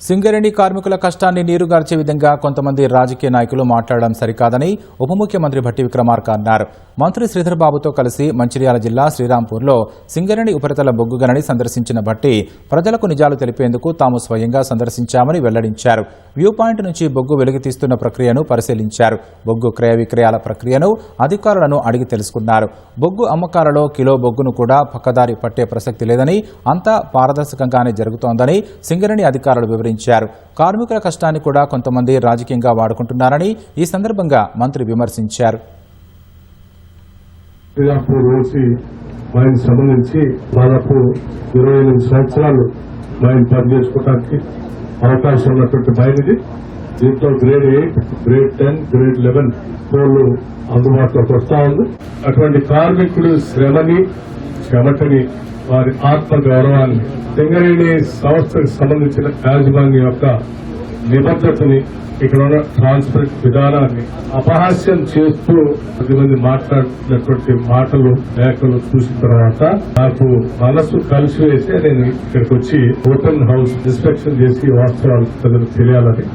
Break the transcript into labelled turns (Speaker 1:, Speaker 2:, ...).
Speaker 1: సింగరేణి కార్మికుల కష్టాన్ని నీరుగార్చే విధంగా కొంతమంది రాజకీయ నాయకులు మాట్లాడడం సరికాదని ఉప ముఖ్యమంత్రి భట్టి విక్రమార్క అన్నారు. మంత్రి శ్రీధర్ బాబుతో కలిసి మంచిర్యాల జిల్లా శ్రీరాంపూర్లో సింగరేణి ఉపరితల బొగ్గు గనిని సందర్శించిన భట్టి ప్రజలకు నిజాలు తెలిపేందుకు తాము స్వయంగా సందర్శించామని వెల్లడించారు. వ్యూ పాయింట్ నుంచి బొగ్గు వెలికితీస్తున్న ప్రక్రియను పరిశీలించారు. బొగ్గు క్రయ విక్రయాల ప్రక్రియను అధికారులను అడిగి తెలుసుకున్నారు. బొగ్గు అమ్మకాలలో కిలో బొగ్గును కూడా పక్కదారి పట్టే ప్రసక్తి లేదని, అంతా పారదర్శకంగానే జరుగుతోందని సింగరేణి అధికారులు వివరించారు. కార్మికుల కష్టాన్ని కూడా కొంతమంది రాజకీయంగా వాడుకుంటున్నారని ఈ సందర్భంగా మంత్రి విమర్శించారు.
Speaker 2: సంబంధించి దాదాపు 28 సంవత్సరాలు మైన్ పనిచేసుకోవడానికి అవకాశం ఉన్నటువంటి మైన్ ఇది. దీంట్లో గ్రేడ్ 8, గ్రేడ్ 10, గ్రేడ్ 11 కోళ్లు అందుబాటులోకి వస్తా ఉంది. అటువంటి కార్మికుడు శ్రమని, చెమటని, వారి ఆత్మ గౌరవాన్ని, సింగరేణి సంస్థకు సంబంధించిన యాజమాన్యం యొక్క నిబద్ధతని, ఇక్కడ ఉన్న ట్రాన్స్పరెంట్ విధానాన్ని అపహాస్యం చేస్తూ 10 మంది మాట్లాడినటువంటి మాటలు, లేఖలు చూసిన తర్వాత నాకు మనసు కలిసి వేసి నేను ఇక్కడికి వచ్చి ఓపెన్ హౌస్ ఇన్స్పెక్షన్ చేసి వాస్తవాలు ప్రజలకు తెలియాలని